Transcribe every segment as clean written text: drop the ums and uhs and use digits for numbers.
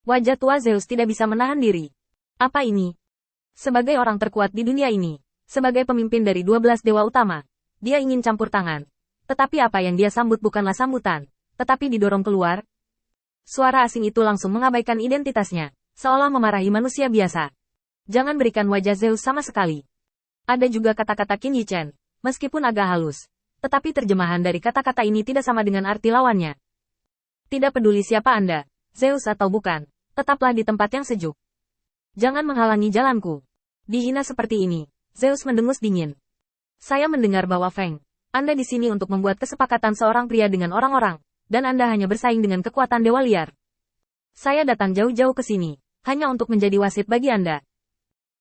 Wajah tua Zeus tidak bisa menahan diri. Apa ini? Sebagai orang terkuat di dunia ini, sebagai pemimpin dari 12 dewa utama, dia ingin campur tangan. Tetapi apa yang dia sambut bukanlah sambutan, tetapi didorong keluar. Suara asing itu langsung mengabaikan identitasnya, seolah memarahi manusia biasa. Jangan berikan wajah Zeus sama sekali. Ada juga kata-kata Qin Yichen, meskipun agak halus. Tetapi terjemahan dari kata-kata ini tidak sama dengan arti lawannya. Tidak peduli siapa Anda, Zeus atau bukan, tetaplah di tempat yang sejuk. Jangan menghalangi jalanku. Dihina seperti ini, Zeus mendengus dingin. Saya mendengar bahwa Feng, Anda di sini untuk membuat kesepakatan seorang pria dengan orang-orang, dan Anda hanya bersaing dengan kekuatan dewa liar. Saya datang jauh-jauh ke sini, hanya untuk menjadi wasit bagi Anda.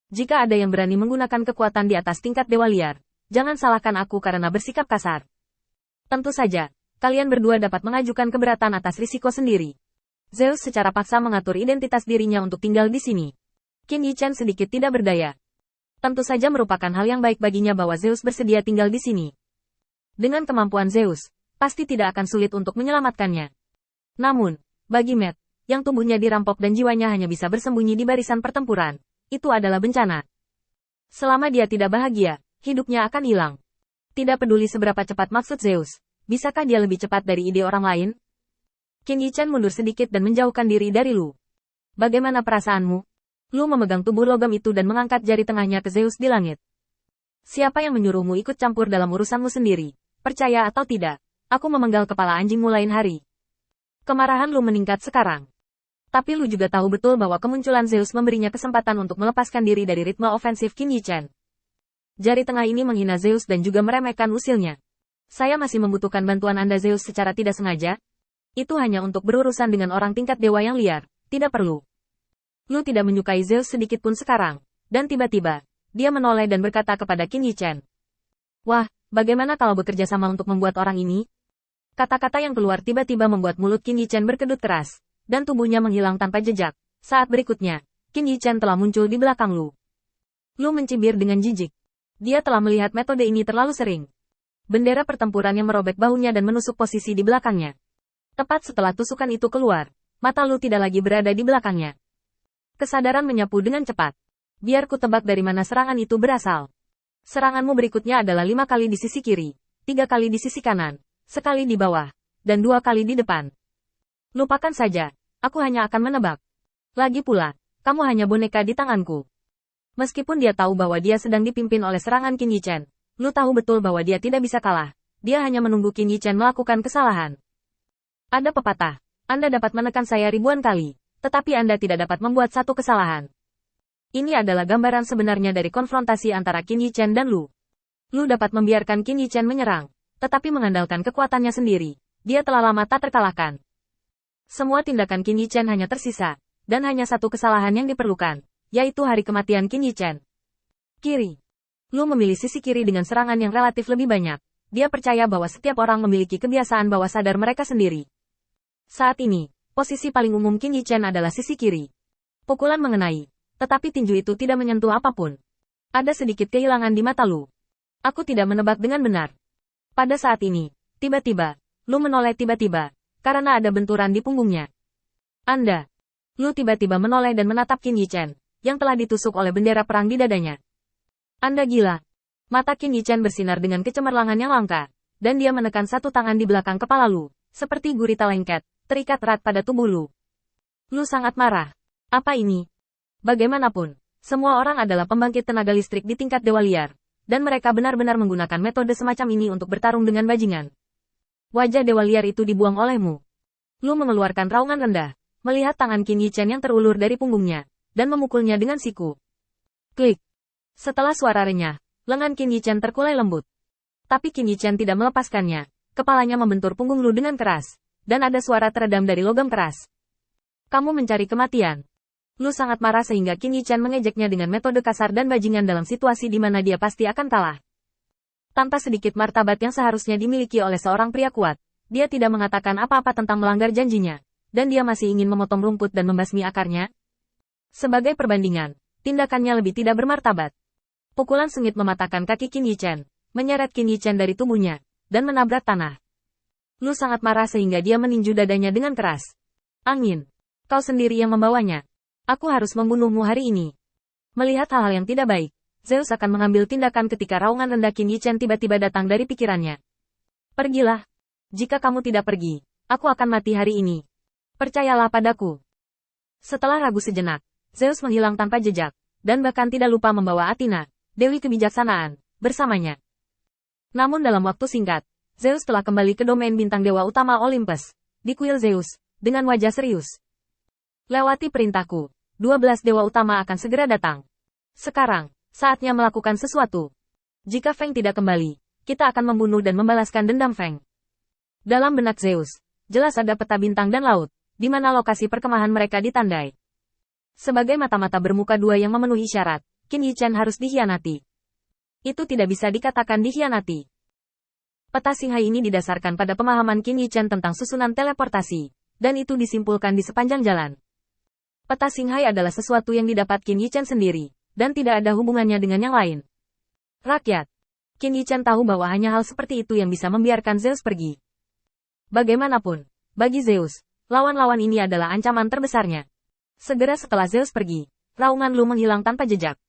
Jika ada yang berani menggunakan kekuatan di atas tingkat dewa liar, jangan salahkan aku karena bersikap kasar. Tentu saja, kalian berdua dapat mengajukan keberatan atas risiko sendiri. Zeus secara paksa mengatur identitas dirinya untuk tinggal di sini. Qin Yichen sedikit tidak berdaya. Tentu saja merupakan hal yang baik baginya bahwa Zeus bersedia tinggal di sini. Dengan kemampuan Zeus, pasti tidak akan sulit untuk menyelamatkannya. Namun, bagi Matt, yang tubuhnya dirampok dan jiwanya hanya bisa bersembunyi di barisan pertempuran, itu adalah bencana. Selama dia tidak bahagia, hidupnya akan hilang. Tidak peduli seberapa cepat maksud Zeus, bisakah dia lebih cepat dari ide orang lain? Qin Yichen mundur sedikit dan menjauhkan diri dari Lu. Bagaimana perasaanmu? Lu memegang tubuh logam itu dan mengangkat jari tengahnya ke Zeus di langit. Siapa yang menyuruhmu ikut campur dalam urusanmu sendiri? Percaya atau tidak, aku memenggal kepala anjingmu lain hari. Kemarahan Lu meningkat sekarang. Tapi Lu juga tahu betul bahwa kemunculan Zeus memberinya kesempatan untuk melepaskan diri dari ritme ofensif Qin Yichen. Jari tengah ini menghina Zeus dan juga meremehkan usilnya. Saya masih membutuhkan bantuan Anda Zeus secara tidak sengaja. Itu hanya untuk berurusan dengan orang tingkat dewa yang liar, tidak perlu. Lu tidak menyukai Zeus sedikit pun sekarang. Dan tiba-tiba, dia menoleh dan berkata kepada Qin Yichen. Wah, bagaimana kalau bekerja sama untuk membuat orang ini? Kata-kata yang keluar tiba-tiba membuat mulut Qin Yichen berkedut keras, dan tubuhnya menghilang tanpa jejak. Saat berikutnya, Qin Yichen telah muncul di belakang Lu. Lu mencibir dengan jijik. Dia telah melihat metode ini terlalu sering. Bendera pertempuran yang merobek bahunya dan menusuk posisi di belakangnya. Tepat setelah tusukan itu keluar, mata Lu tidak lagi berada di belakangnya. Kesadaran menyapu dengan cepat. Biar ku tebak dari mana serangan itu berasal. Seranganmu berikutnya adalah 5 kali di sisi kiri, 3 kali di sisi kanan, sekali di bawah, dan 2 kali di depan. Lupakan saja, aku hanya akan menebak. Lagi pula, kamu hanya boneka di tanganku. Meskipun dia tahu bahwa dia sedang dipimpin oleh serangan Qin Yichen, Lu tahu betul bahwa dia tidak bisa kalah. Dia hanya menunggu Qin Yichen melakukan kesalahan. Ada pepatah, Anda dapat menekan saya ribuan kali, tetapi Anda tidak dapat membuat satu kesalahan. Ini adalah gambaran sebenarnya dari konfrontasi antara Qin Yichen dan Lu. Lu dapat membiarkan Qin Yichen menyerang, tetapi mengandalkan kekuatannya sendiri. Dia telah lama tak terkalahkan. Semua tindakan Qin Yichen hanya tersisa, dan hanya satu kesalahan yang diperlukan, yaitu hari kematian Qin Yichen. Kiri. Lu memilih sisi kiri dengan serangan yang relatif lebih banyak. Dia percaya bahwa setiap orang memiliki kebiasaan bawah sadar mereka sendiri. Saat ini, posisi paling umum Qin Yichen adalah sisi kiri. Pukulan mengenai, tetapi tinju itu tidak menyentuh apapun. Ada sedikit kehilangan di mata Lu. Aku tidak menebak dengan benar. Pada saat ini, tiba-tiba, Lu menoleh tiba-tiba, karena ada benturan di punggungnya. Anda. Lu tiba-tiba menoleh dan menatap Qin Yichen, yang telah ditusuk oleh bendera perang di dadanya. Anda gila. Mata Qin Yichen bersinar dengan kecemerlangan yang langka, dan dia menekan satu tangan di belakang kepala Lu, seperti gurita lengket, terikat erat pada tubuh Lu. Lu sangat marah. Apa ini? Bagaimanapun, semua orang adalah pembangkit tenaga listrik di tingkat dewa liar, dan mereka benar-benar menggunakan metode semacam ini untuk bertarung dengan bajingan. Wajah dewa liar itu dibuang olehmu. Lu mengeluarkan raungan rendah, melihat tangan Qin Yichen yang terulur dari punggungnya, dan memukulnya dengan siku. Klik. Setelah suara renyah, lengan Qin Yichen terkulai lembut. Tapi Qin Yichen tidak melepaskannya. Kepalanya membentur punggung Lu dengan keras, dan ada suara teredam dari logam keras. Kamu mencari kematian. Lu sangat marah sehingga Qin Yichen mengejeknya dengan metode kasar dan bajingan dalam situasi di mana dia pasti akan kalah. Tanpa sedikit martabat yang seharusnya dimiliki oleh seorang pria kuat, dia tidak mengatakan apa-apa tentang melanggar janjinya, dan dia masih ingin memotong rumput dan membasmi akarnya. Sebagai perbandingan, tindakannya lebih tidak bermartabat. Pukulan sengit mematahkan kaki Qin Yichen, menyeret Qin Yichen dari tubuhnya, dan menabrak tanah. Lu sangat marah sehingga dia meninju dadanya dengan keras. Angin. Kau sendiri yang membawanya. Aku harus membunuhmu hari ini. Melihat hal-hal yang tidak baik, Zeus akan mengambil tindakan ketika raungan rendah Qin Yichen tiba-tiba datang dari pikirannya. Pergilah. Jika kamu tidak pergi, aku akan mati hari ini. Percayalah padaku. Setelah ragu sejenak, Zeus menghilang tanpa jejak, dan bahkan tidak lupa membawa Athena, Dewi Kebijaksanaan, bersamanya. Namun dalam waktu singkat, Zeus telah kembali ke domain bintang dewa utama Olympus, di kuil Zeus, dengan wajah serius. Lewati perintahku, 12 dewa utama akan segera datang. Sekarang, saatnya melakukan sesuatu. Jika Feng tidak kembali, kita akan membunuh dan membalaskan dendam Feng. Dalam benak Zeus, jelas ada peta bintang dan laut, di mana lokasi perkemahan mereka ditandai. Sebagai mata-mata bermuka dua yang memenuhi syarat, Qin Yichen harus dikhianati. Itu tidak bisa dikatakan dikhianati. Peta Xinghai ini didasarkan pada pemahaman Qin Yichen tentang susunan teleportasi, dan itu disimpulkan di sepanjang jalan. Peta Xinghai adalah sesuatu yang didapat Qin Yichen sendiri, dan tidak ada hubungannya dengan yang lain. Rakyat, Qin Yichen tahu bahwa hanya hal seperti itu yang bisa membiarkan Zeus pergi. Bagaimanapun, bagi Zeus, lawan-lawan ini adalah ancaman terbesarnya. Segera setelah Zeus pergi, raungan Lu menghilang tanpa jejak.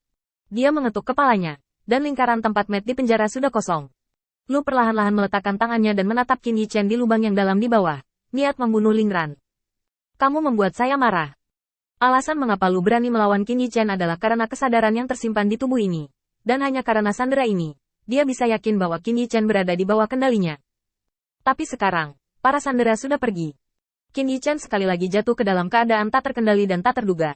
Dia mengetuk kepalanya, dan lingkaran tempat Matt di penjara sudah kosong. Lu perlahan-lahan meletakkan tangannya dan menatap Qin Yichen di lubang yang dalam di bawah, niat membunuh Lingran. Kamu membuat saya marah. Alasan mengapa Lu berani melawan Qin Yichen adalah karena kesadaran yang tersimpan di tubuh ini. Dan hanya karena sandera ini, dia bisa yakin bahwa Qin Yichen berada di bawah kendalinya. Tapi sekarang, para sandera sudah pergi. Qin Yichen sekali lagi jatuh ke dalam keadaan tak terkendali dan tak terduga.